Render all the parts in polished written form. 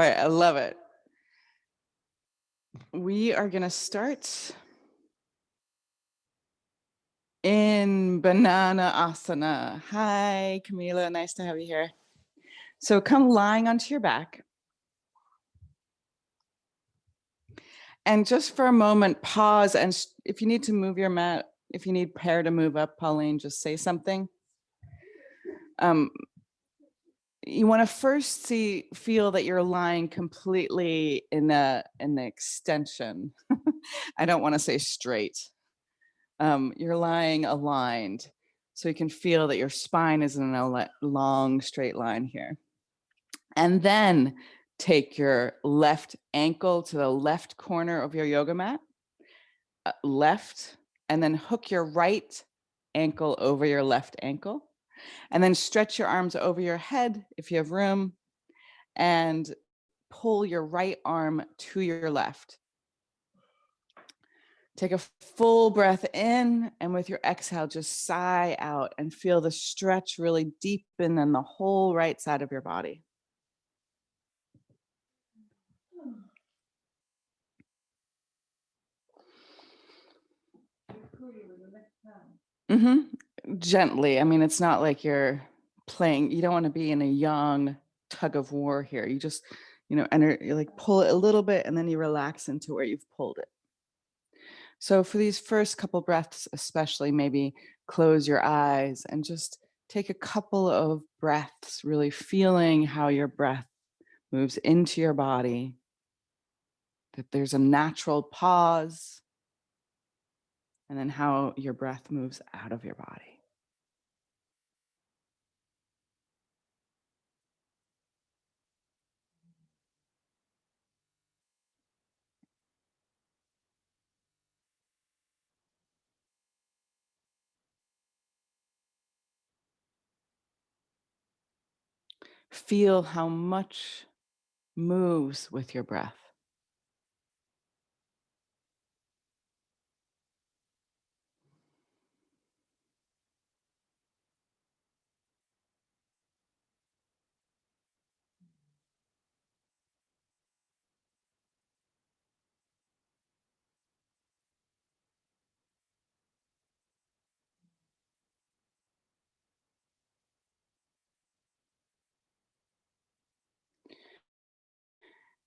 right, I love it. We are going to start in Banana Asana. Hi, Camila. Nice to have you here. So come lying onto your back. And just for a moment, pause. And if you need to move your mat, if you need Pear to move up, Pauline, just say something. You want to first feel that you're lying completely in an extension. I don't want to say straight. You're lying aligned. So you can feel that your spine is in a long straight line here. And then take your left ankle to the left corner of your yoga mat, left, and then hook your right ankle over your left ankle. And then stretch your arms over your head if you have room, and pull your right arm to your left. Take a full breath in, and with your exhale, just sigh out and feel the stretch really deepen in the whole right side of your body. Gently. I mean, it's not like you're playing. You don't want to be in a yang tug of war here. You just, you like pull it a little bit and then you relax into where you've pulled it. So for these first couple breaths, especially, maybe close your eyes and just take a couple of breaths, really feeling how your breath moves into your body, that there's a natural pause, and then how your breath moves out of your body. Feel how much moves with your breath.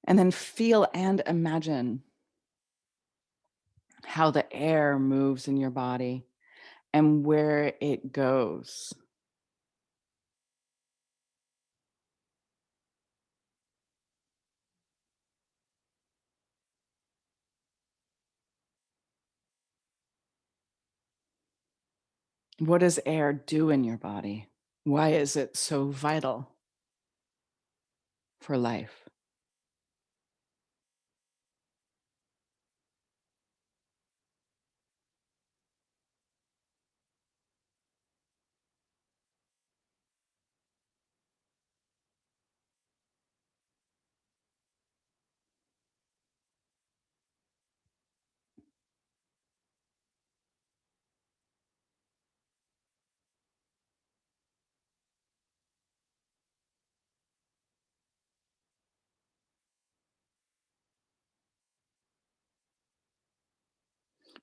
And then feel and imagine how the air moves in your body and where it goes. What does air do in your body? Why is it so vital for life?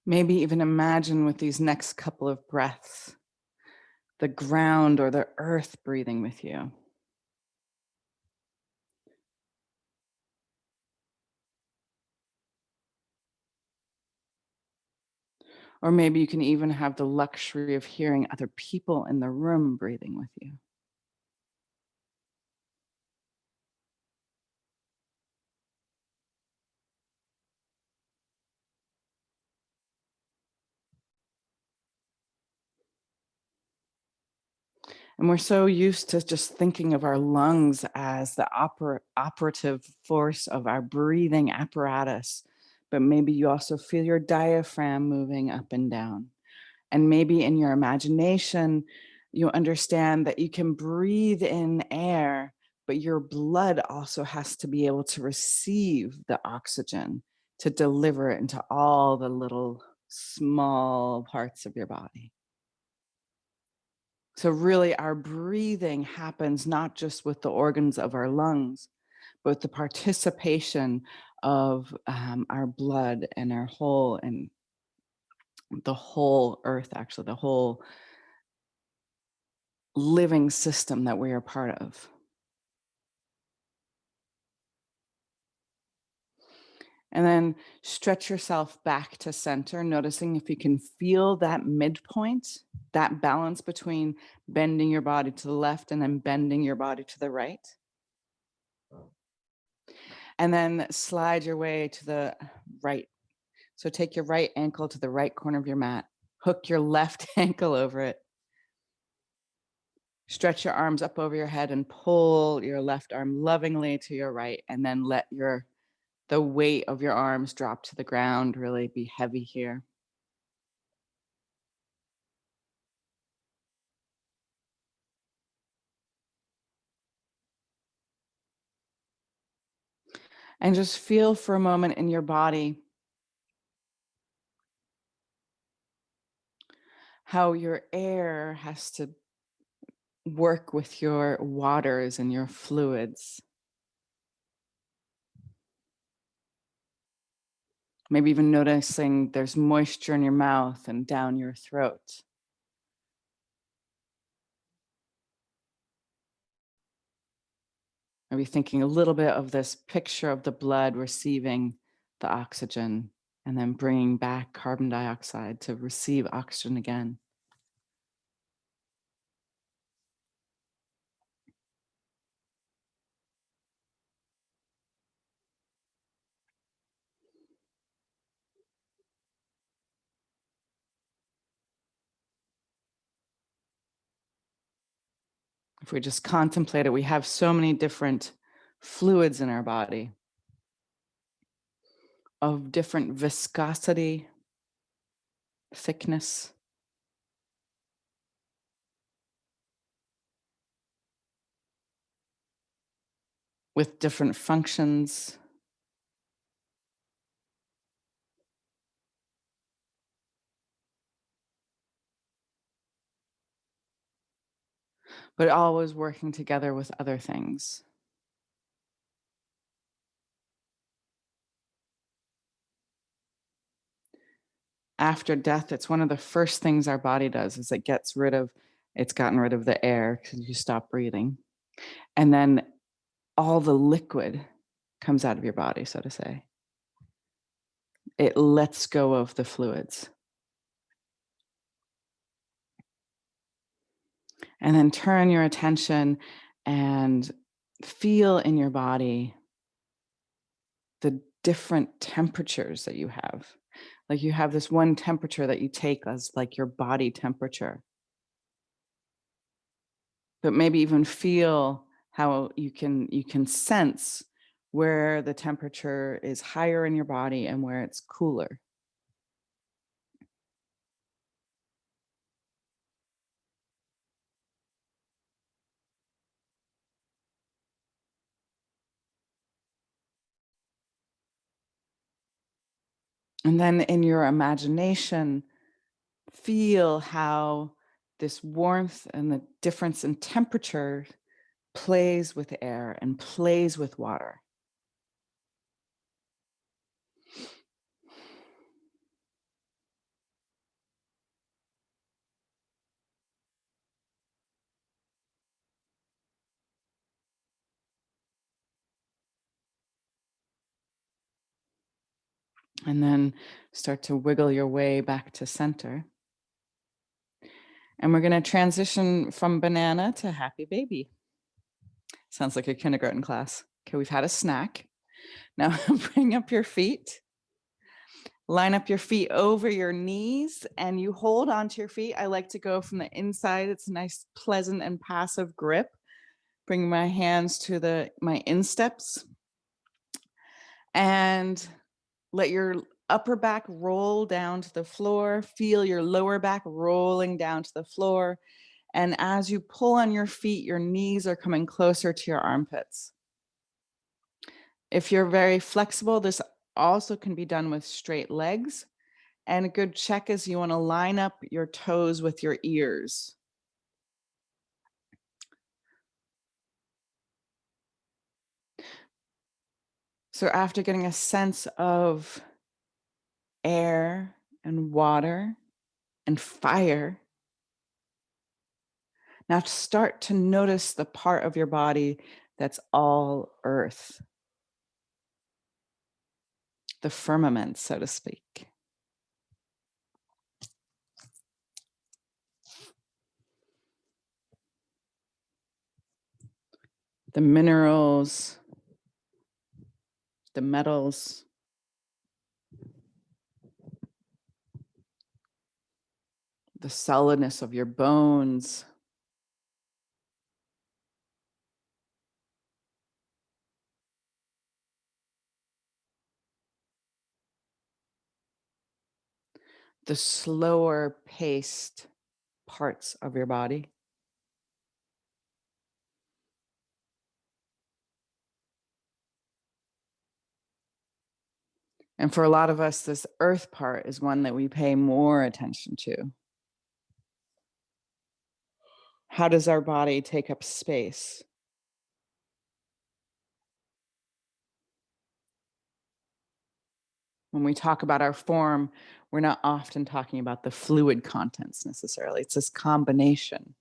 Maybe even imagine with these next couple of breaths, the ground or the earth breathing with you. Or maybe you can even have the luxury of hearing other people in the room breathing with you. And we're so used to just thinking of our lungs as the operative force of our breathing apparatus. But maybe you also feel your diaphragm moving up and down. And maybe in your imagination, you understand that you can breathe in air, but your blood also has to be able to receive the oxygen to deliver it into all the little small parts of your body. So really our breathing happens not just with the organs of our lungs, but the participation of our blood and our whole and the whole earth, actually, the whole living system that we are part of. And then stretch yourself back to center, noticing if you can feel that midpoint, that balance between bending your body to the left and then bending your body to the right. And then slide your way to the right. So take your right ankle to the right corner of your mat, hook your left ankle over it. Stretch your arms up over your head and pull your left arm lovingly to your right, and then let the weight of your arms drop to the ground, really be heavy here. And just feel for a moment in your body how your air has to work with your waters and your fluids. Maybe even noticing there's moisture in your mouth and down your throat. Maybe thinking a little bit of this picture of the blood receiving the oxygen and then bringing back carbon dioxide to receive oxygen again. If we just contemplate it, we have so many different fluids in our body of different viscosity, thickness. With different functions. But always working together with other things. After death, it's one of the first things our body does is it's gotten rid of the air because you stop breathing. And then all the liquid comes out of your body, so to say. It lets go of the fluids. And then turn your attention and feel in your body the different temperatures that you have. Like you have this one temperature that you take as like your body temperature. But maybe even feel how you can sense where the temperature is higher in your body and where it's cooler. And then in your imagination, feel how this warmth and the difference in temperature plays with air and plays with water. And then start to wiggle your way back to center. And we're going to transition from banana to happy baby. Sounds like a kindergarten class. Okay, we've had a snack. Now bring up your feet. Line up your feet over your knees and you hold onto your feet. I like to go from the inside. It's a nice, pleasant and passive grip. Bring my hands to my insteps and let your upper back roll down to the floor. Feel your lower back rolling down to the floor. And as you pull on your feet, your knees are coming closer to your armpits. If you're very flexible, this also can be done with straight legs. And a good check is you want to line up your toes with your ears. So after getting a sense of air and water and fire, now start to notice the part of your body that's all earth, the firmament, so to speak. The minerals, the metals, the solidness of your bones, the slower paced parts of your body. And for a lot of us, this earth part is one that we pay more attention to. How does our body take up space? When we talk about our form, we're not often talking about the fluid contents necessarily. It's this combination.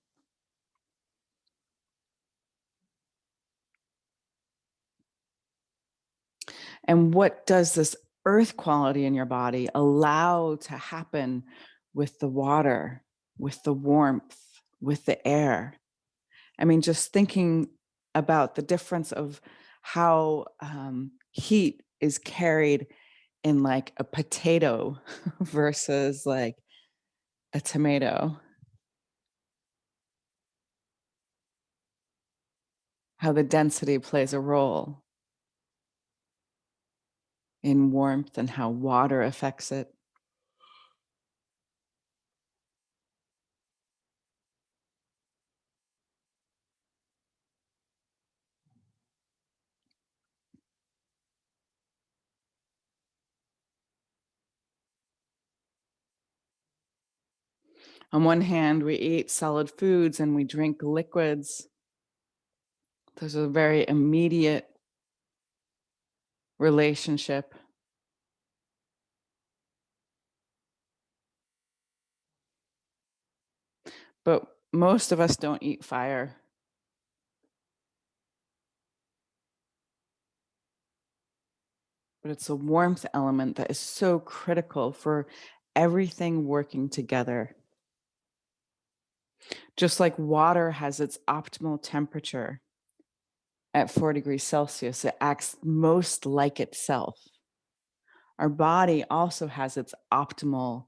And what does this earth quality in your body allow to happen with the water, with the warmth, with the air? I mean, just thinking about the difference of how heat is carried in like a potato versus like a tomato. How the density plays a role in warmth and how water affects it. On one hand, we eat solid foods and we drink liquids. There's a very immediate relationship. But most of us don't eat fire. But it's a warmth element that is so critical for everything working together. Just like water has its optimal temperature at 4 degrees Celsius, it acts most like itself. Our body also has its optimal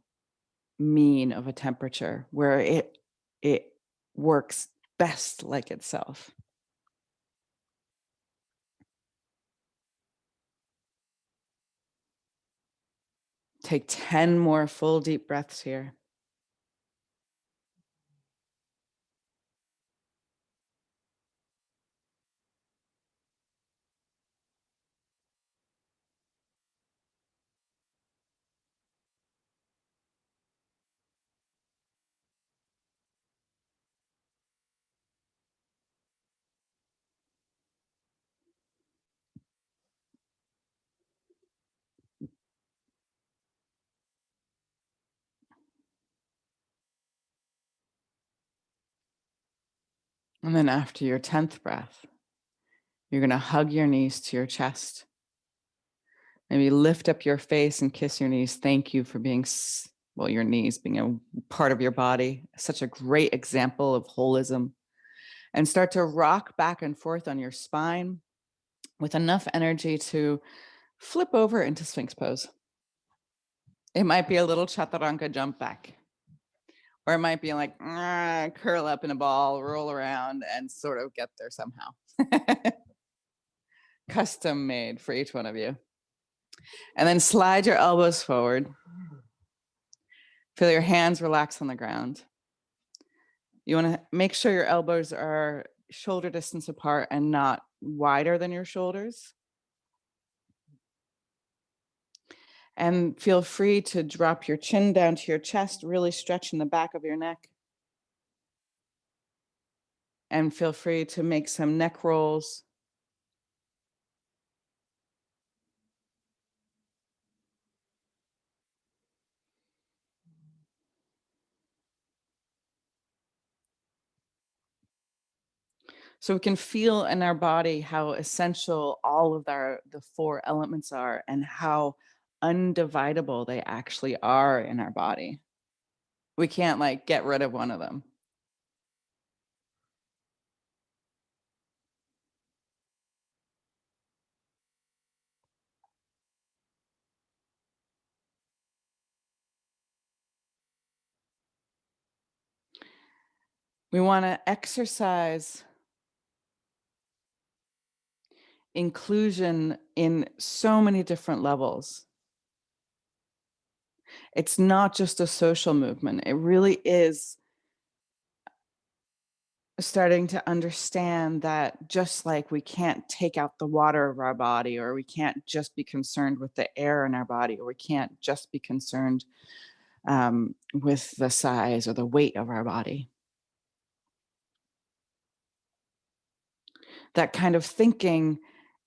mean of a temperature where it works best like itself. Take 10 more full deep breaths here. And then after your 10th breath, you're going to hug your knees to your chest. Maybe lift up your face and kiss your knees. Thank you for being, well, your knees being a part of your body. Such a great example of holism. And start to rock back and forth on your spine with enough energy to flip over into Sphinx pose. It might be a little chaturanga jump back. Or it might be like curl up in a ball, roll around, and sort of get there somehow. Custom made for each one of you. And then slide your elbows forward. Feel your hands relax on the ground. You want to make sure your elbows are shoulder distance apart and not wider than your shoulders. And feel free to drop your chin down to your chest, really stretching the back of your neck. And feel free to make some neck rolls. So we can feel in our body how essential all of the four elements are and how undividable they actually are in our body. We can't like get rid of one of them. We want to exercise inclusion in so many different levels. It's not just a social movement. It really is starting to understand that just like we can't take out the water of our body, or we can't just be concerned with the air in our body, or we can't just be concerned with the size or the weight of our body. That kind of thinking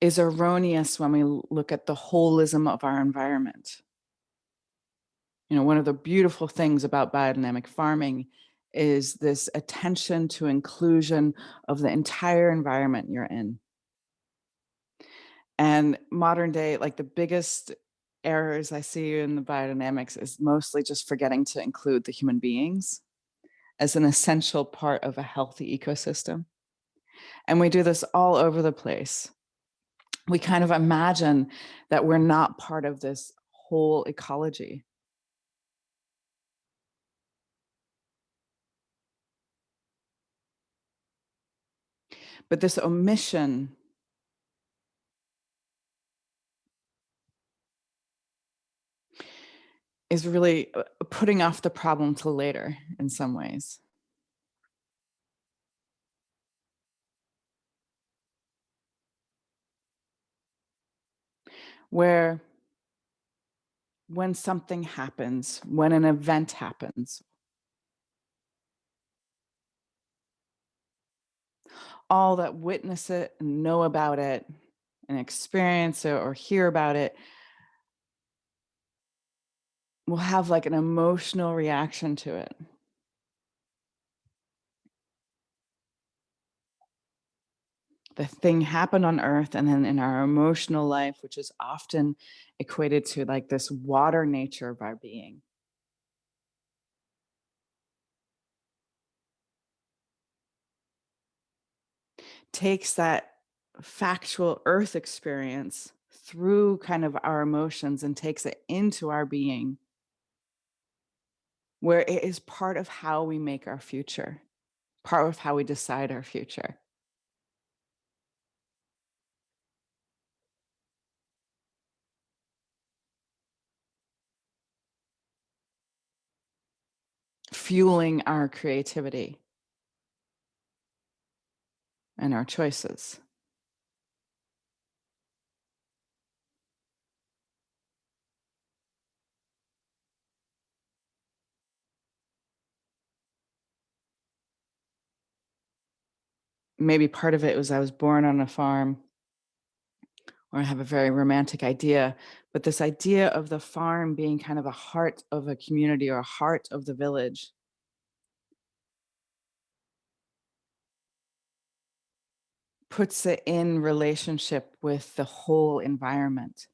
is erroneous when we look at the holism of our environment. You know, one of the beautiful things about biodynamic farming is this attention to inclusion of the entire environment you're in. And modern day, like the biggest errors I see in the biodynamics is mostly just forgetting to include the human beings as an essential part of a healthy ecosystem. And we do this all over the place. We kind of imagine that we're not part of this whole ecology. But this omission is really putting off the problem till later in some ways. Where when something happens, when an event happens, all that witness it and know about it and experience it or hear about it will have like an emotional reaction to it. The thing happened on earth, and then in our emotional life, which is often equated to like this water nature of our being, takes that factual earth experience through kind of our emotions and takes it into our being, where it is part of how we make our future, part of how we decide our future. Fueling our creativity and our choices. Maybe part of it was I was born on a farm, or I have a very romantic idea, but this idea of the farm being kind of a heart of a community or a heart of the village puts it in relationship with the whole environment.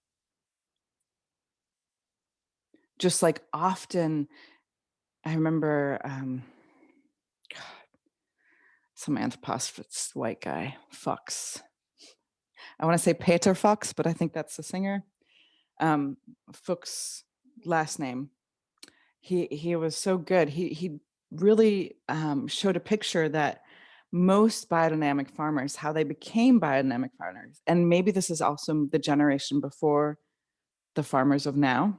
Just like often, I remember some anthropologist, white guy, Fox. I want to say Peter Fox, but I think that's the singer. Fuchs last name. He was so good. He really showed a picture that most biodynamic farmers, how they became biodynamic farmers, and maybe this is also the generation before the farmers of now,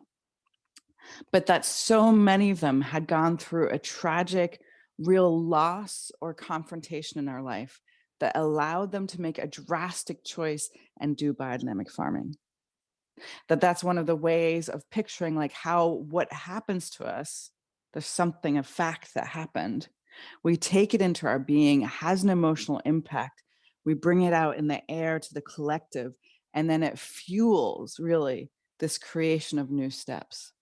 but that so many of them had gone through a tragic, real loss or confrontation in their life that allowed them to make a drastic choice and do biodynamic farming. That's one of the ways of picturing like how what happens to us, there's something, a fact that happened. We take it into our being, it has an emotional impact. We bring it out in the air to the collective, and then it fuels really this creation of new steps.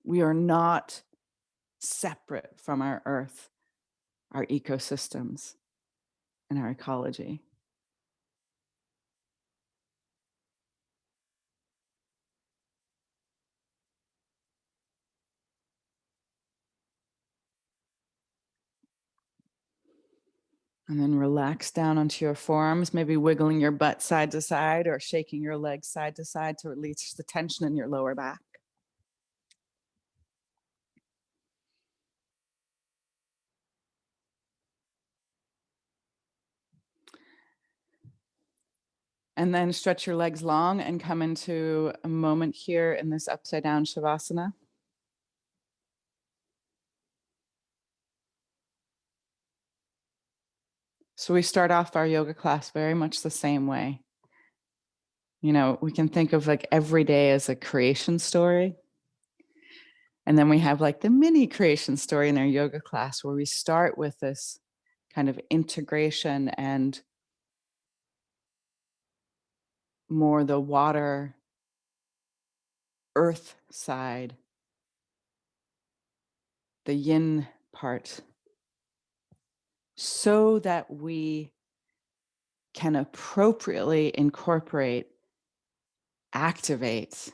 We are not separate from our earth, our ecosystems, and our ecology. And then relax down onto your forearms, maybe wiggling your butt side to side or shaking your legs side to side to release the tension in your lower back. And then stretch your legs long and come into a moment here in this upside down Savasana. So we start off our yoga class very much the same way. You know, we can think of like every day as a creation story. And then we have like the mini creation story in our yoga class where we start with this kind of integration and more the water, earth side, the yin part, so that we can appropriately incorporate, activate,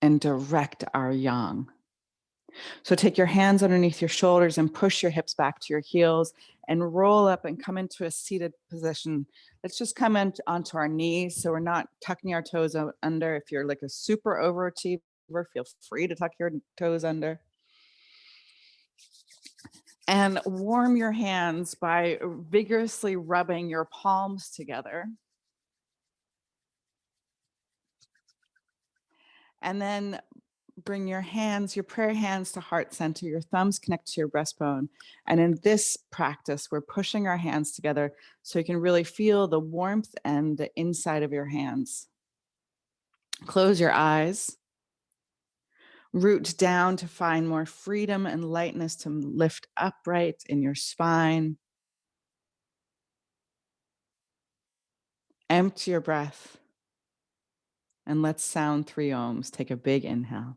and direct our yang. So take your hands underneath your shoulders and push your hips back to your heels and roll up and come into a seated position. Let's just come in onto our knees so we're not tucking our toes under. If you're like a super overachiever, feel free to tuck your toes under. And warm your hands by vigorously rubbing your palms together. And then bring your hands, your prayer hands to heart center, your thumbs connect to your breastbone. And in this practice, we're pushing our hands together so you can really feel the warmth and the inside of your hands. Close your eyes. Root down to find more freedom and lightness to lift upright in your spine. Empty your breath. And let's sound 3 ohms. Take a big inhale.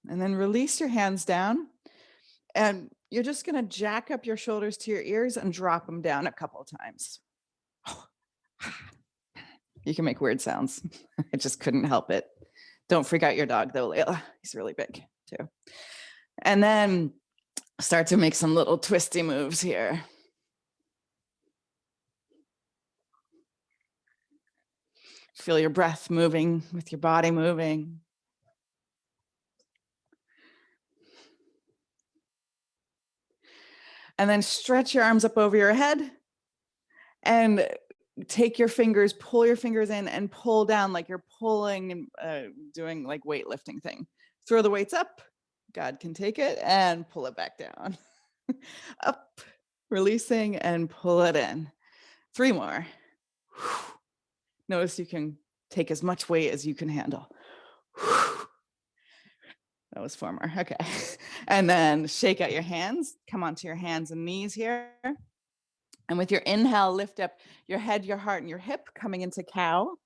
And then release your hands down. And you're just going to jack up your shoulders to your ears and drop them down a couple of times. You can make weird sounds. I just couldn't help it. Don't freak out your dog though, Layla. He's really big too. And then start to make some little twisty moves here. Feel your breath moving with your body moving. And then stretch your arms up over your head and take your fingers, pull your fingers in and pull down like you're pulling and doing like weightlifting thing. Throw the weights up, God can take it, and pull it back down. Up, releasing and pull it in. 3 more. Notice you can take as much weight as you can handle. That was 4 more. Okay. And then shake out your hands. Come onto your hands and knees here. And with your inhale, lift up your head, your heart, and your hip, coming into cow.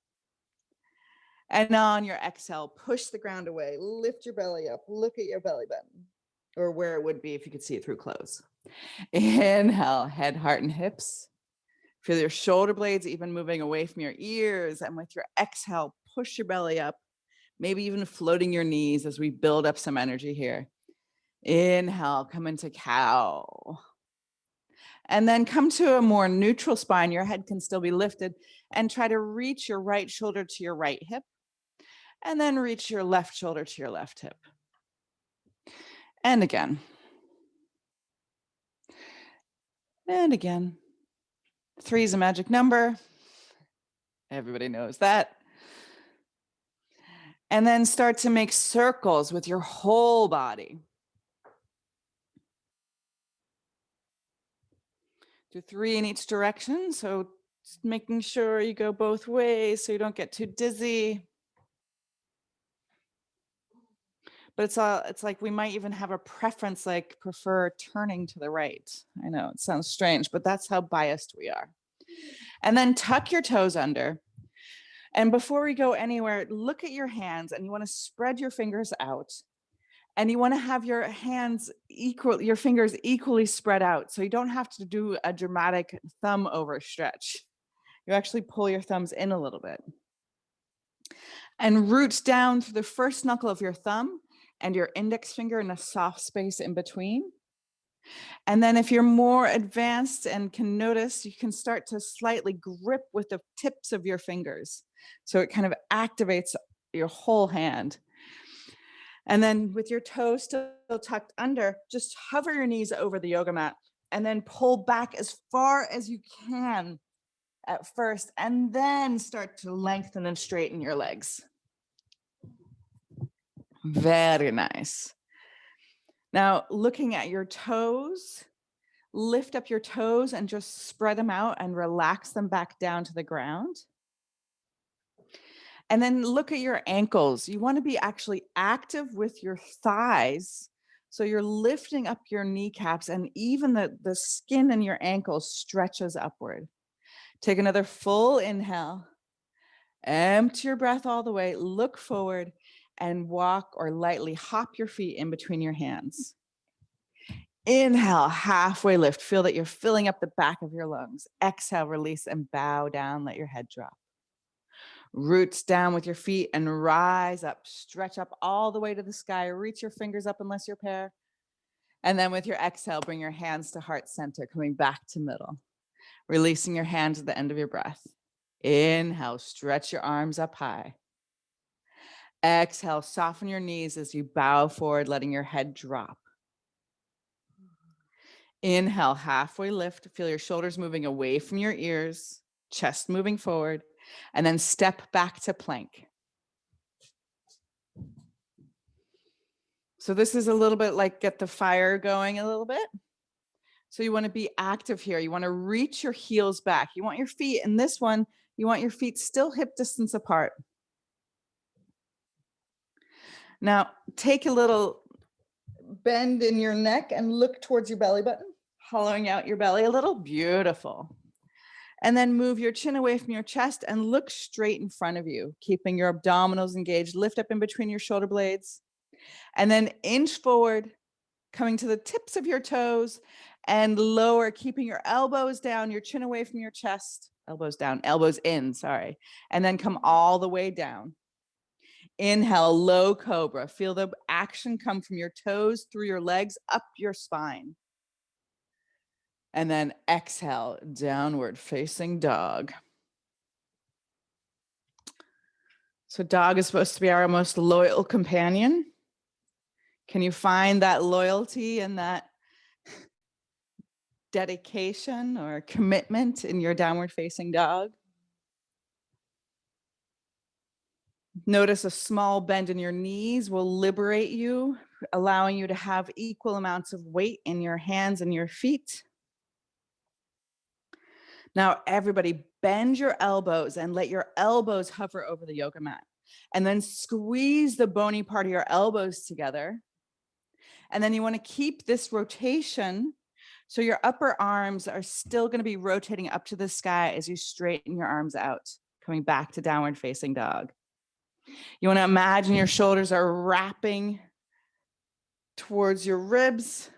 And on your exhale, push the ground away. Lift your belly up. Look at your belly button, or where it would be if you could see it through clothes. Inhale, head, heart, and hips. Feel your shoulder blades even moving away from your ears. And with your exhale, push your belly up, maybe even floating your knees as we build up some energy here. Inhale, come into cow. And then come to a more neutral spine. Your head can still be lifted, and try to reach your right shoulder to your right hip, and then reach your left shoulder to your left hip. And again. And again. 3 is a magic number. Everybody knows that. And then start to make circles with your whole body. Do 3 in each direction. So just making sure you go both ways so you don't get too dizzy. But it's like we might even have a preference, like prefer turning to the right. I know it sounds strange, but that's how biased we are. And then tuck your toes under. And before we go anywhere, look at your hands, and you want to spread your fingers out. And you want to have your hands your fingers equally spread out. So you don't have to do a dramatic thumb overstretch. You actually pull your thumbs in a little bit. And root down through the first knuckle of your thumb and your index finger in a soft space in between. And then if you're more advanced and can notice, you can start to slightly grip with the tips of your fingers. So it kind of activates your whole hand. And then with your toes still tucked under, just hover your knees over the yoga mat and then pull back as far as you can at first, and then start to lengthen and straighten your legs. Very nice. Now, looking at your toes, lift up your toes and just spread them out and relax them back down to the ground. And then look at your ankles. You want to be actually active with your thighs. So you're lifting up your kneecaps, and even the skin in your ankles stretches upward. Take another full inhale. Empty your breath all the way. Look forward and walk or lightly hop your feet in between your hands. Inhale, halfway lift. Feel that you're filling up the back of your lungs. Exhale, release and bow down. Let your head drop. Roots down with your feet and rise up. Stretch up all the way to the sky. Reach your fingers up unless you're a pair. And then with your exhale, bring your hands to heart center, coming back to middle. Releasing your hands at the end of your breath. Inhale, stretch your arms up high. Exhale, soften your knees as you bow forward, letting your head drop. Inhale, halfway lift. Feel your shoulders moving away from your ears, chest moving forward, and then step back to plank. So this is a little bit like get the fire going a little bit. So you want to be active here. You want to reach your heels back. You want your feet, in this one, you want your feet still hip distance apart. Now, take a little bend in your neck and look towards your belly button, hollowing out your belly a little. Beautiful. And then move your chin away from your chest and look straight in front of you, keeping your abdominals engaged. Lift up in between your shoulder blades. And then inch forward, coming to the tips of your toes, and lower, keeping your elbows down, your chin away from your chest. Elbows down, elbows in, sorry. And then come all the way down. Inhale, low cobra. Feel the action come from your toes through your legs, up your spine. And then exhale, downward facing dog. So dog is supposed to be our most loyal companion. Can you find that loyalty and that dedication or commitment in your downward facing dog? Notice a small bend in your knees will liberate you, allowing you to have equal amounts of weight in your hands and your feet. Now, everybody, bend your elbows and let your elbows hover over the yoga mat. And then squeeze the bony part of your elbows together. And then you want to keep this rotation. So your upper arms are still going to be rotating up to the sky as you straighten your arms out, coming back to downward facing dog. You want to imagine your shoulders are wrapping towards your ribs.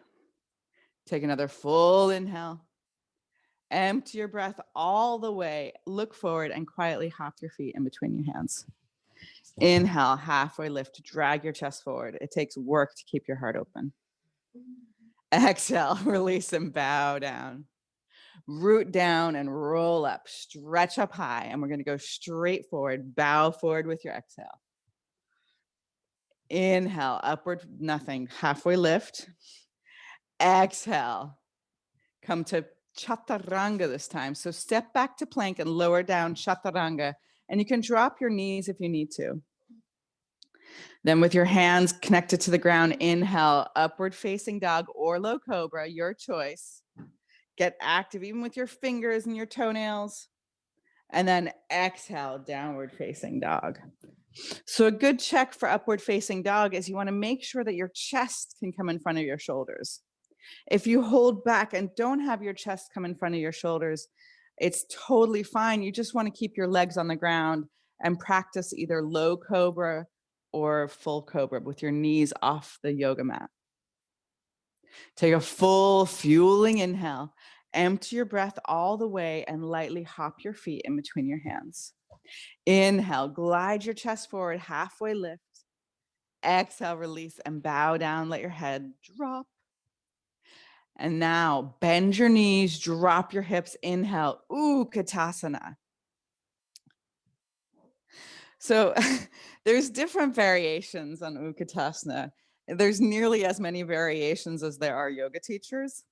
Take another full inhale. Empty your breath all the way. Look forward and quietly hop your feet in between your hands. Inhale, halfway lift. Drag your chest forward. It takes work to keep your heart open. Exhale, release and bow down. root down and roll up, stretch up high. And we're going to go straight forward, bow forward with your exhale. Inhale, upward, nothing, halfway lift. Exhale, come to chaturanga this time. So step back to plank and lower down chaturanga. And you can drop your knees if you need to. Then with your hands connected to the ground, inhale, upward facing dog or low cobra, your choice. Get active even with your fingers and your toenails. And then exhale, downward facing dog. So a good check for upward facing dog is you want to make sure that your chest can come in front of your shoulders. If you hold back and don't have your chest come in front of your shoulders, it's totally fine. You just want to keep your legs on the ground and practice either low cobra or full cobra with your knees off the yoga mat. Take a full fueling inhale. Empty your breath all the way and lightly hop your feet in between your hands. Inhale, glide your chest forward, halfway lift. Exhale, release and bow down. Let your head drop. And now bend your knees, drop your hips. Inhale, Ookatasana. So there's different variations on Ookatasana. There's nearly as many variations as there are yoga teachers,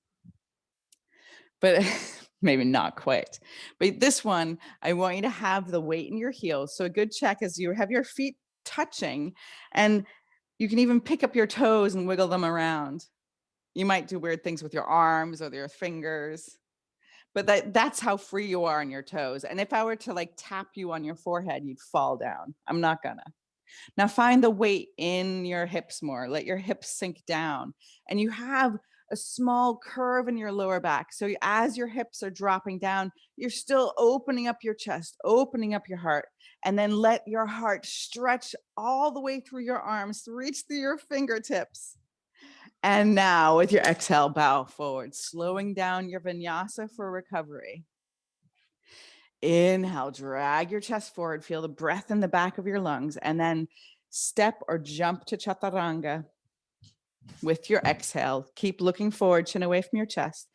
but maybe not quite. But this one, I want you to have the weight in your heels. So a good check is you have your feet touching, and you can even pick up your toes and wiggle them around. You might do weird things with your arms or your fingers, but that's how free you are on your toes. And if I were to like tap you on your forehead, you'd fall down. I'm not gonna. Now find the weight in your hips more. Let your hips sink down. And you have a small curve in your lower back. So as your hips are dropping down, you're still opening up your chest, opening up your heart. And then let your heart stretch all the way through your arms, reach through your fingertips. And now with your exhale, bow forward, slowing down your vinyasa for recovery. Inhale, drag your chest forward, feel the breath in the back of your lungs, and then step or jump to chaturanga with your exhale. Keep looking forward, chin away from your chest.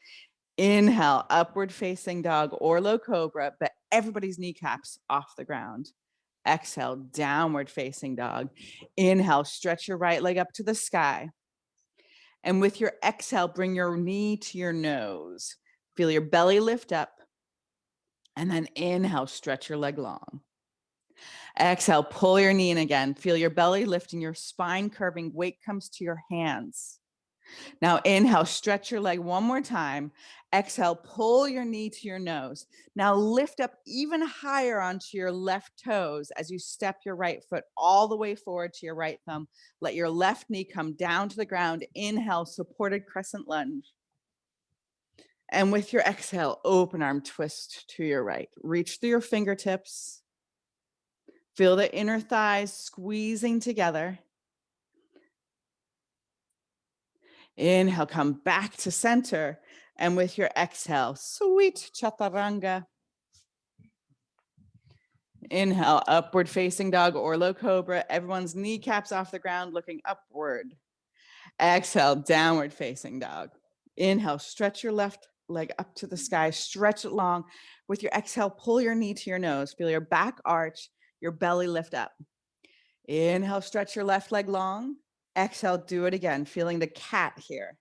Inhale, upward facing dog or low cobra, but everybody's kneecaps off the ground. Exhale, downward facing dog. Inhale, stretch your right leg up to the sky. And with your exhale, bring your knee to your nose. Feel your belly lift up. And then inhale, stretch your leg long. Exhale, pull your knee in again. Feel your belly lifting, your spine curving, weight comes to your hands. Now inhale, stretch your leg one more time. Exhale, pull your knee to your nose. Now lift up even higher onto your left toes as you step your right foot all the way forward to your right thumb. Let your left knee come down to the ground. Inhale, supported crescent lunge. And with your exhale, open arm twist to your right. Reach through your fingertips. Feel the inner thighs squeezing together. Inhale, come back to center. And with your exhale, sweet chaturanga. Inhale, upward facing dog or low cobra. Everyone's kneecaps off the ground, looking upward. Exhale, downward facing dog. Inhale, stretch your left leg up to the sky, stretch it long. With your exhale, pull your knee to your nose. Feel your back arch, your belly lift up. Inhale, stretch your left leg long. Exhale, do it again, feeling the cat here.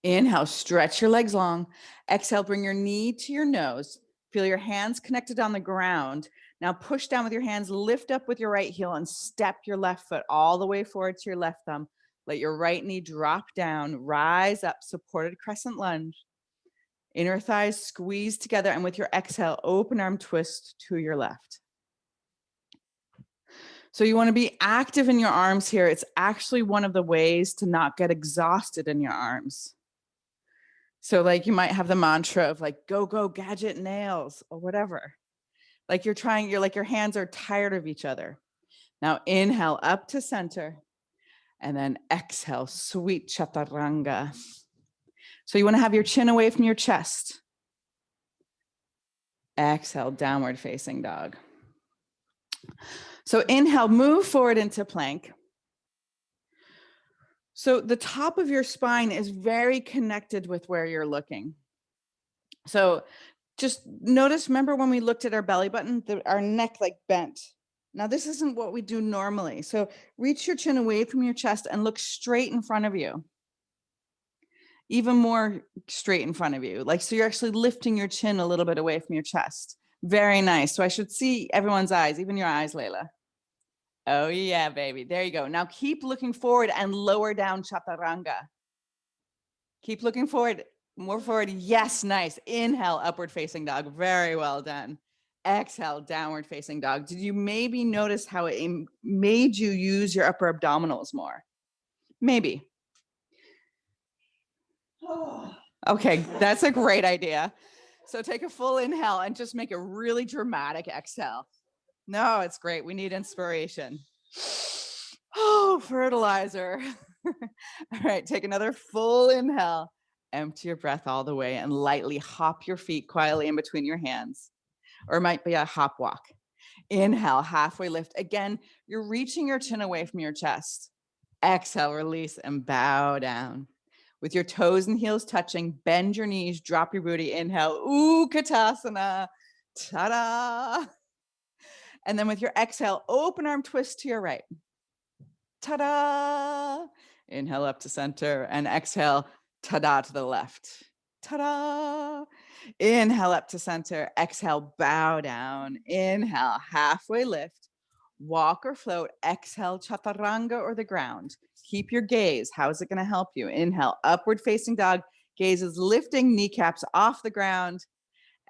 Inhale, stretch your legs long. Exhale, bring your knee to your nose. Feel your hands connected on the ground. Now push down with your hands, lift up with your right heel and step your left foot all the way forward to your left thumb. Let your right knee drop down, rise up, supported crescent lunge. Inner thighs squeeze together, and with your exhale, open arm twist to your left. So you want to be active in your arms here. It's actually one of the ways to not get exhausted in your arms. So like you might have the mantra of like, go, go, gadget nails or whatever. Like you're like your hands are tired of each other. Now inhale up to center and then exhale, sweet chaturanga. So you want to have your chin away from your chest. Exhale, downward facing dog. So inhale, move forward into plank. So the top of your spine is very connected with where you're looking. So just notice, remember when we looked at our belly button, our neck like bent. Now this isn't what we do normally. So reach your chin away from your chest and look straight in front of you. Even more straight in front of you. Like, so you're actually lifting your chin a little bit away from your chest. Very nice. So I should see everyone's eyes, even your eyes, Layla. Oh yeah, baby. There you go. Now keep looking forward and lower down chaturanga. Keep looking forward, more forward. Yes, nice. Inhale, upward facing dog. Very well done. Exhale, downward facing dog. Did you maybe notice how it made you use your upper abdominals more? Maybe. Okay, that's a great idea. So take a full inhale and just make a really dramatic exhale. No, it's great. We need inspiration. Oh, fertilizer. All right, take another full inhale. Empty your breath all the way and lightly hop your feet quietly in between your hands. Or it might be a hop walk. Inhale, halfway lift. Again, you're reaching your chin away from your chest. Exhale, release and bow down. With your toes and heels touching, bend your knees, drop your booty. Inhale, Ookatasana. Ta-da! And then with your exhale, open arm twist to your right. Ta-da! Inhale up to center and exhale, ta-da to the left. Ta-da! Inhale up to center, exhale, bow down. Inhale, halfway lift. Walk or float, exhale, chaturanga or the ground. Keep your gaze. How is it going to help you? Inhale, upward facing dog. Gaze is lifting, kneecaps off the ground.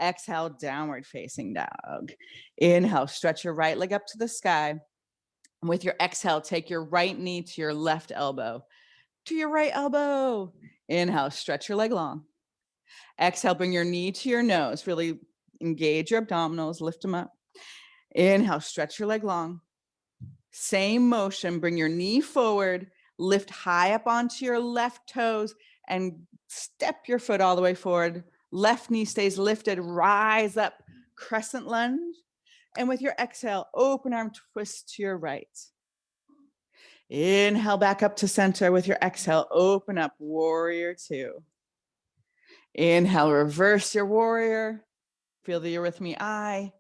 Exhale, downward facing dog. Inhale, stretch your right leg up to the sky. With your exhale, take your right knee to your left elbow. To your right elbow. Inhale, stretch your leg long. Exhale, bring your knee to your nose. Really engage your abdominals, lift them up. Inhale, stretch your leg long. Same motion, bring your knee forward, lift high up onto your left toes and step your foot all the way forward. Left knee stays lifted, rise up, crescent lunge. And with your exhale, open arm twist to your right. Inhale back up to center. With your exhale, open up, warrior two. Inhale, reverse your warrior. Feel that you're with me, I.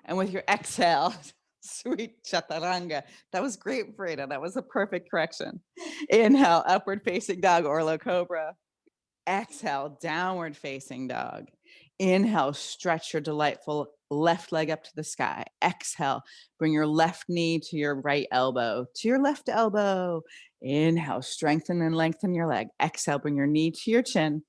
And with your exhale, sweet chaturanga. That was great, Freda. That was a perfect correction. Inhale, upward facing dog or low cobra. Exhale, downward facing dog. Inhale, stretch your delightful left leg up to the sky. Exhale, bring your left knee to your right elbow, to your left elbow. Inhale, strengthen and lengthen your leg. Exhale, bring your knee to your chin.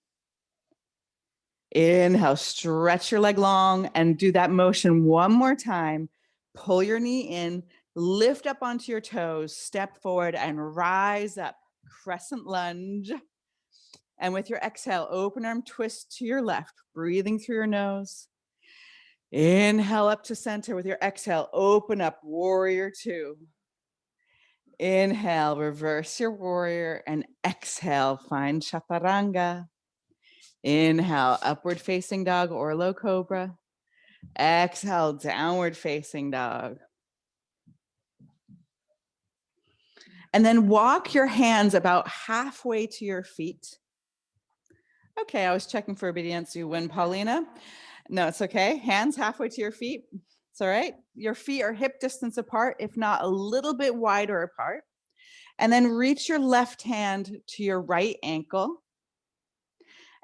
Inhale, stretch your leg long and do that motion one more time. Pull your knee in, lift up onto your toes, step forward and rise up, crescent lunge. And with your exhale, open arm twist to your left, breathing through your nose. Inhale up to center. With your exhale, open up, warrior two. Inhale, reverse your warrior, and exhale, find chaturanga. Inhale, upward facing dog or low cobra. Exhale, downward facing dog. And then walk your hands about halfway to your feet. Okay, I was checking for obedience. You win, Paulina. No, it's okay. Hands halfway to your feet. It's all right. Your feet are hip distance apart, if not a little bit wider apart. And then reach your left hand to your right ankle.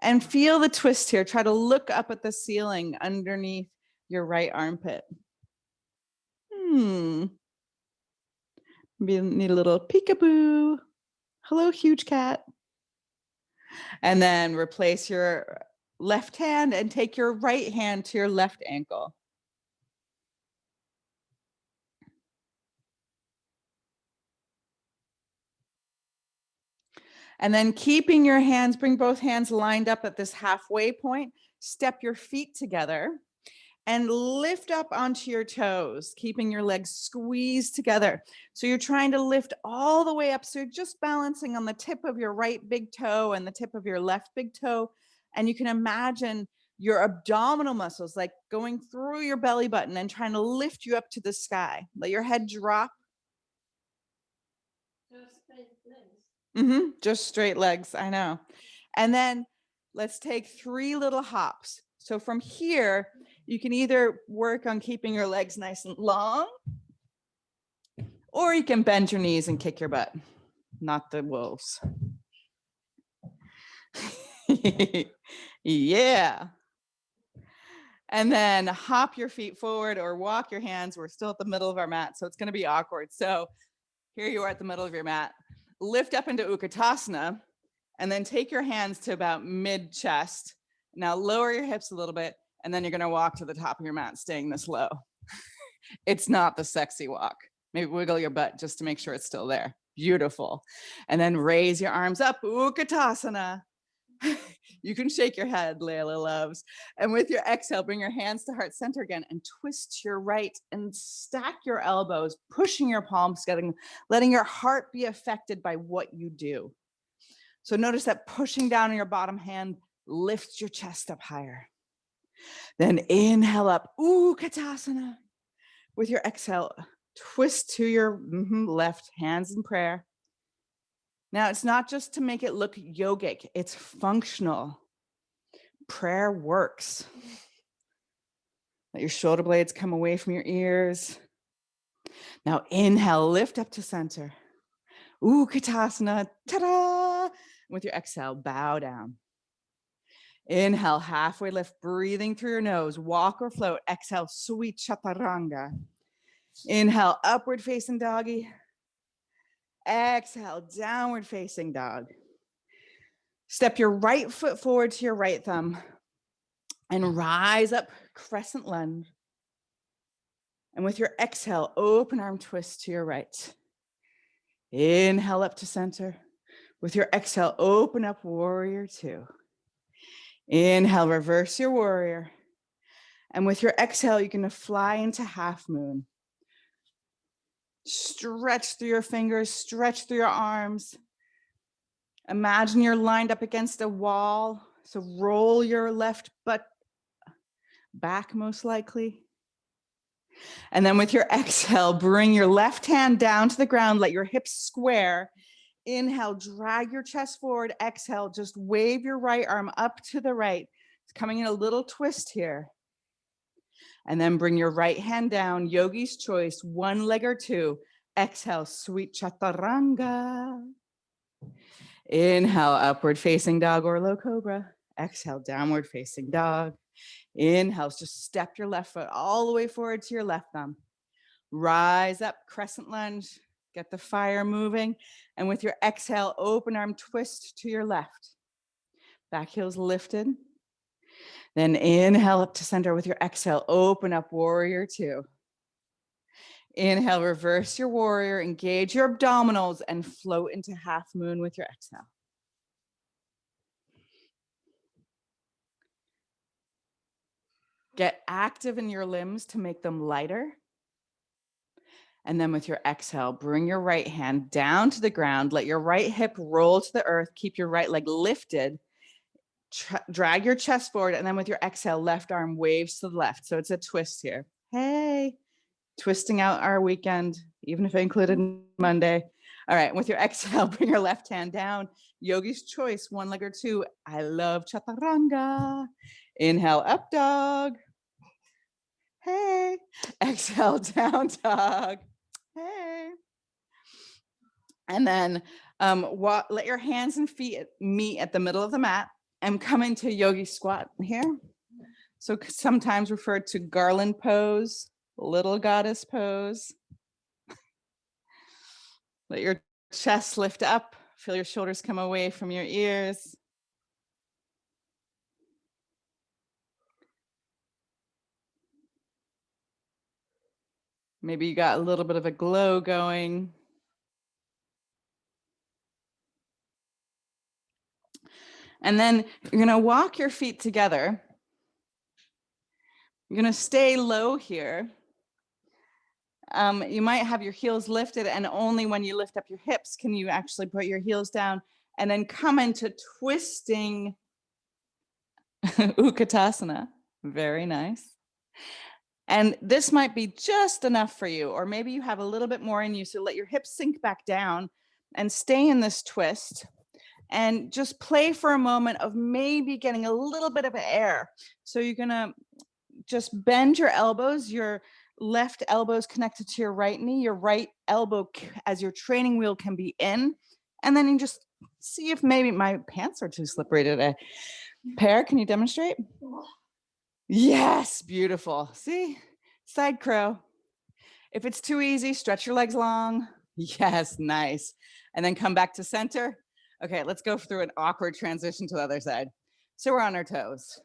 And feel the twist here. Try to look up at the ceiling underneath your right armpit. Maybe need a little peekaboo. Hello, huge cat. And then replace your left hand and take your right hand to your left ankle. And then keeping your hands, bring both hands lined up at this halfway point. Step your feet together and lift up onto your toes, keeping your legs squeezed together. So you're trying to lift all the way up. So you're just balancing on the tip of your right big toe and the tip of your left big toe. And you can imagine your abdominal muscles like going through your belly button and trying to lift you up to the sky. Let your head drop. Just straight legs, I know. And then let's take 3 little hops. So from here, you can either work on keeping your legs nice and long, or you can bend your knees and kick your butt, not the wolves. Yeah. And then hop your feet forward or walk your hands. We're still at the middle of our mat, so it's going to be awkward. So here you are at the middle of your mat. Lift up into Ookatasana, and then take your hands to about mid-chest. Now lower your hips a little bit, and then you're going to walk to the top of your mat, staying this low. It's not the sexy walk. Maybe wiggle your butt just to make sure it's still there. Beautiful. And then raise your arms up, Ookatasana. You can shake your head, Layla loves. And with your exhale, bring your hands to heart center again and twist to your right and stack your elbows, pushing your palms together, letting your heart be affected by what you do. So notice that pushing down on your bottom hand lifts your chest up higher. Then inhale up, Ookatasana. With your exhale, twist to your left, hands in prayer. Now, it's not just to make it look yogic, it's functional. Prayer works. Let your shoulder blades come away from your ears. Now, inhale, lift up to center. Ookatasana, ta-da! With your exhale, bow down. Inhale, halfway lift, breathing through your nose. Walk or float. Exhale, sweet chaturanga. Inhale, upward facing doggy. Exhale, downward facing dog. Step your right foot forward to your right thumb and rise up, crescent lunge. And with your exhale, open arm twist to your right. Inhale up to center. With your exhale, open up, warrior two. Inhale, reverse your warrior. And with your exhale, you're going to fly into half moon. Stretch through your fingers, stretch through your arms. Imagine you're lined up against a wall. So roll your left butt back, most likely. And then with your exhale, bring your left hand down to the ground, let your hips square. Inhale, drag your chest forward. Exhale, just wave your right arm up to the right. It's coming in a little twist here. And then bring your right hand down, yogi's choice, one leg or two. Exhale, sweet chaturanga. Inhale, upward facing dog or low cobra. Exhale, downward facing dog. Inhale, just step your left foot all the way forward to your left thumb. Rise up, crescent lunge, get the fire moving. And with your exhale, open arm twist to your left. Back heels lifted. Then inhale up to center with your exhale, open up, warrior two. Inhale, reverse your warrior, engage your abdominals and float into half moon with your exhale. Get active in your limbs to make them lighter. And then with your exhale, bring your right hand down to the ground. Let your right hip roll to the earth. Keep your right leg lifted. Drag your chest forward. And then with your exhale, left arm waves to the left. So it's a twist here. Hey, twisting out our weekend, even if it included Monday. All right, with your exhale, bring your left hand down. Yogi's choice, one leg or two. I love chaturanga. Inhale, up dog. Hey. Exhale, down dog. Hey. And then let your hands and feet meet at the middle of the mat and come into yogi squat here. So sometimes referred to Garland Pose, little goddess pose. Let your chest lift up. Feel your shoulders come away from your ears. Maybe you got a little bit of a glow going. And then you're going to walk your feet together. You're going to stay low here. You might have your heels lifted, and only when you lift up your hips can you actually put your heels down and then come into twisting Ookatasana. Very nice. And this might be just enough for you, or maybe you have a little bit more in you. So let your hips sink back down and stay in this twist. And just play for a moment of maybe getting a little bit of air. So you're gonna just bend your elbows, your left elbow is connected to your right knee, your right elbow as your training wheel can be in. And then you just see if maybe my pants are too slippery today. Pear, can you demonstrate? Yes, beautiful. See, side crow. If it's too easy, stretch your legs long. Yes, nice. And then come back to center. Okay, let's go through an awkward transition to the other side. So we're on our toes.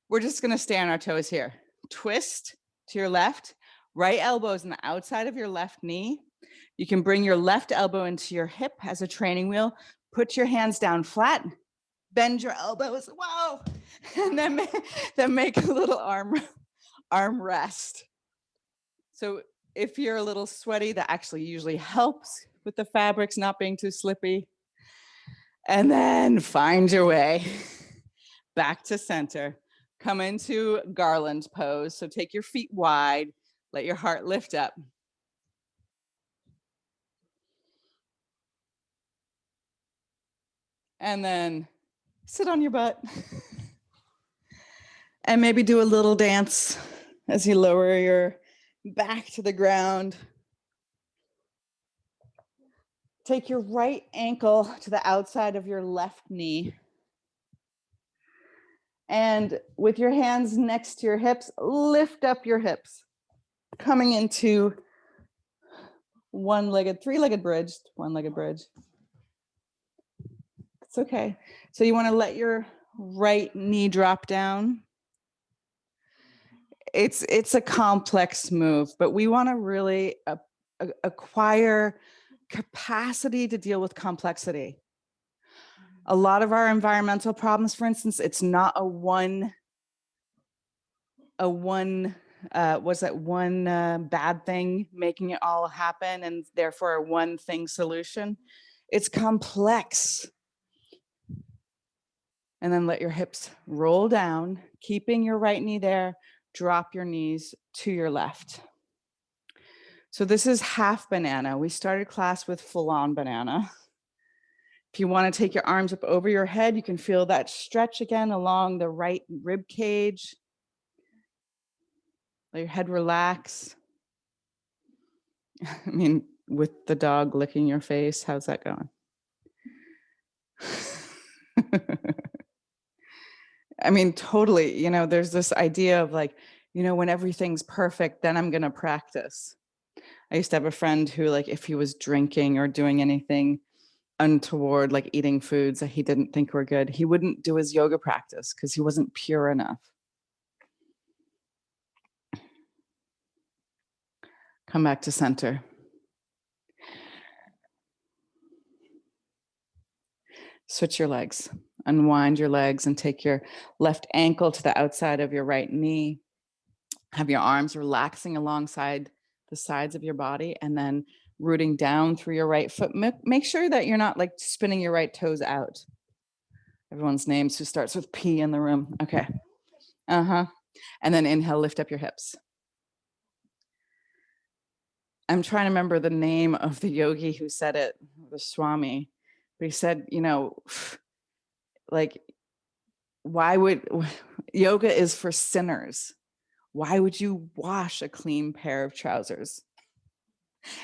We're just gonna stay on our toes here. Twist to your left, right elbow is on the outside of your left knee. You can bring your left elbow into your hip as a training wheel. Put your hands down flat, bend your elbows, whoa, and then make a little arm rest. So if you're a little sweaty, that actually usually helps with the fabrics not being too slippy. And then find your way back to center. Come into Garland Pose. So take your feet wide, let your heart lift up. And then sit on your butt. And maybe do a little dance as you lower your back to the ground. Take your right ankle to the outside of your left knee. And with your hands next to your hips, lift up your hips, coming into three-legged bridge, one-legged bridge. It's okay. So you want to let your right knee drop down. It's a complex move, but we want to really acquire capacity to deal with complexity. A lot of our environmental problems, for instance, it's not a one bad thing making it all happen and therefore a one thing solution. It's complex. And then let your hips roll down, keeping your right knee there. Drop your knees to your left. So this is half banana. We started class with full on banana. If you want to take your arms up over your head, you can feel that stretch again along the right rib cage. Let your head relax. I mean, with the dog licking your face, how's that going? I mean, totally, there's this idea of like, when everything's perfect, then I'm going to practice. I used to have a friend who, like, if he was drinking or doing anything untoward, like eating foods that he didn't think were good, he wouldn't do his yoga practice because he wasn't pure enough. Come back to center. Switch your legs. Unwind your legs and take your left ankle to the outside of your right knee. Have your arms relaxing alongside the sides of your body and then rooting down through your right foot. Make sure that you're not like spinning your right toes out. Everyone's names who starts with P in the room. Okay. And then inhale, lift up your hips. I'm trying to remember the name of the yogi who said it, the Swami, but he said, like, yoga is for sinners. Why would you wash a clean pair of trousers?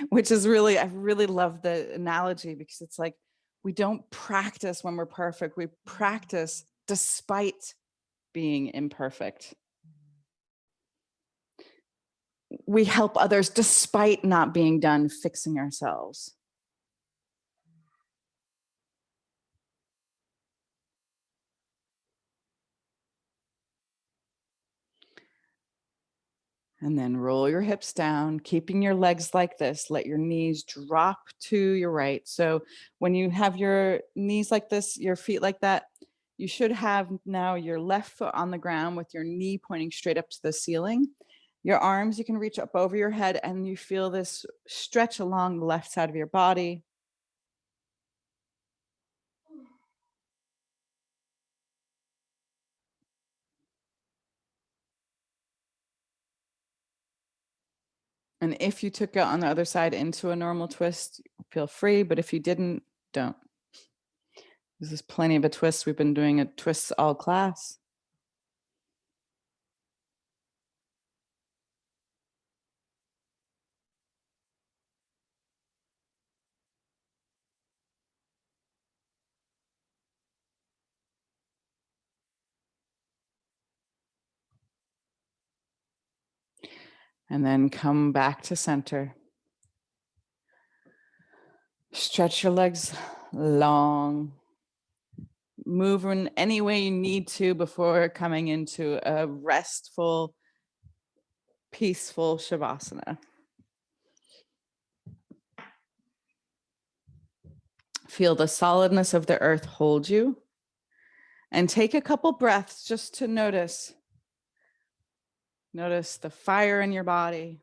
Which is really, I really love the analogy because it's like, we don't practice when we're perfect. We practice despite being imperfect. We help others despite not being done fixing ourselves. And then roll your hips down, keeping your legs like this. Let your knees drop to your right. So when you have your knees like this, your feet like that, you should have now your left foot on the ground with your knee pointing straight up to the ceiling. Your arms, you can reach up over your head and you feel this stretch along the left side of your body. And if you took it on the other side into a normal twist, feel free, but if you didn't, don't. This is plenty of a twist. We've been doing a twist all class. And then come back to center. Stretch your legs long. Move in any way you need to before coming into a restful, peaceful Savasana. Feel the solidness of the earth hold you. And take a couple breaths just to notice. Notice the fire in your body.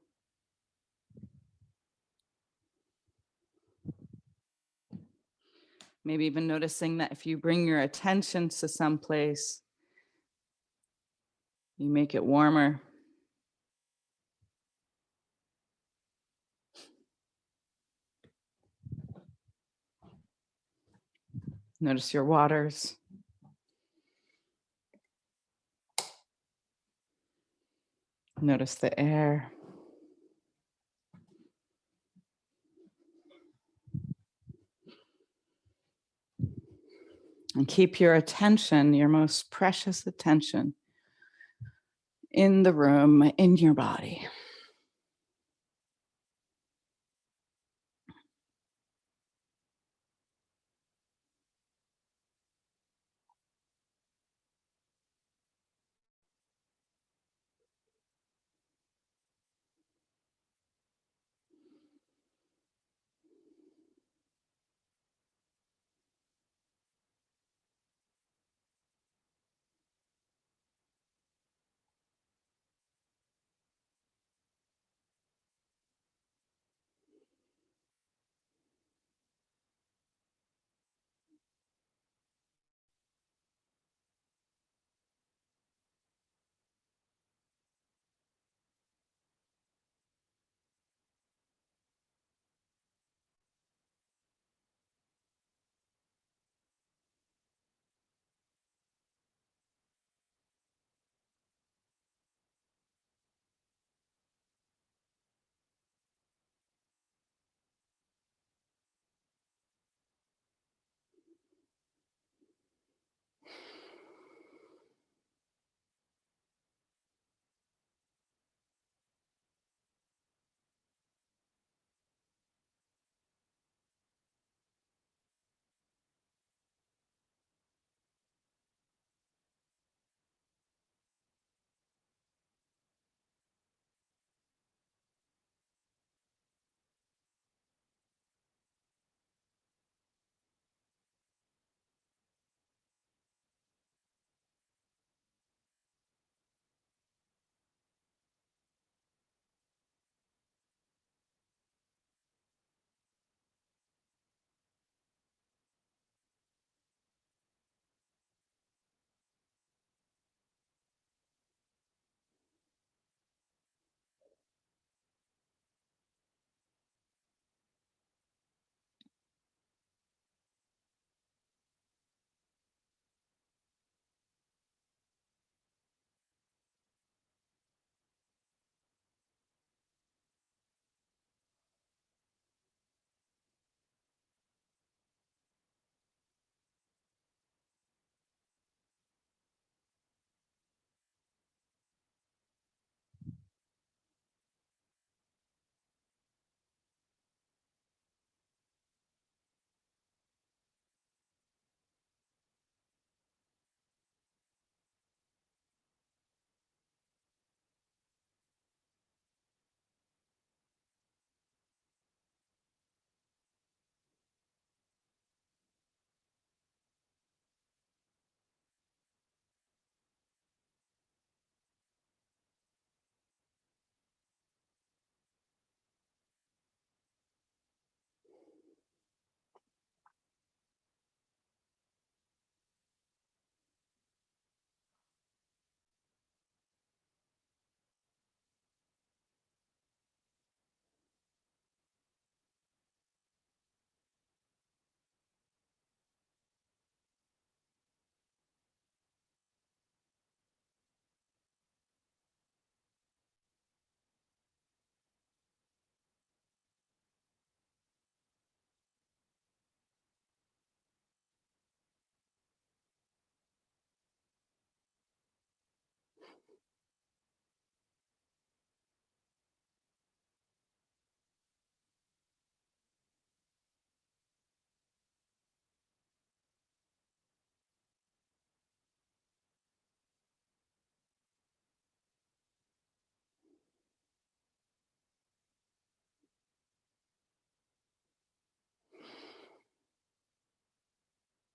Maybe even noticing that if you bring your attention to someplace, you make it warmer. Notice your waters. Notice the air. And keep your attention, your most precious attention, in the room, in your body.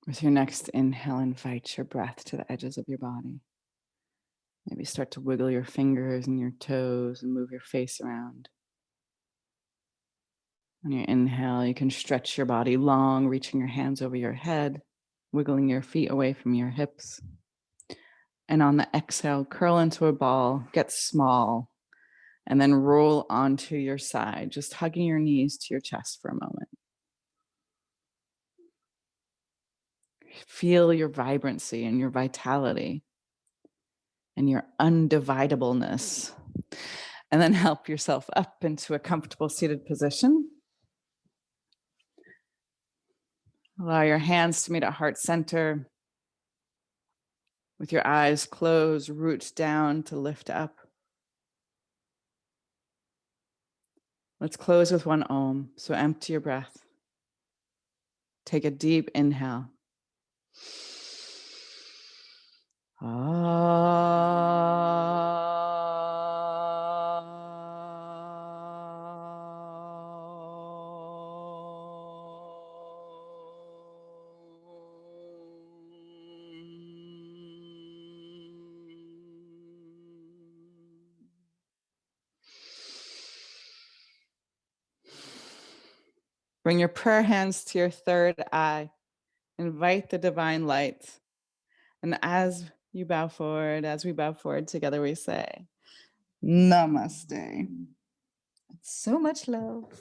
With your next inhale, invite your breath to the edges of your body. Maybe start to wiggle your fingers and your toes and move your face around. On your inhale, you can stretch your body long, reaching your hands over your head, wiggling your feet away from your hips. And on the exhale, curl into a ball, get small, and then roll onto your side, just hugging your knees to your chest for a moment. Feel your vibrancy and your vitality and your undividableness. And then help yourself up into a comfortable seated position. Allow your hands to meet at heart center. With your eyes closed, root down to lift up. Let's close with one Om. So empty your breath. Take a deep inhale. Bring your prayer hands to your third eye. Invite the divine light. And as we bow forward together, we say, Namaste. So much love.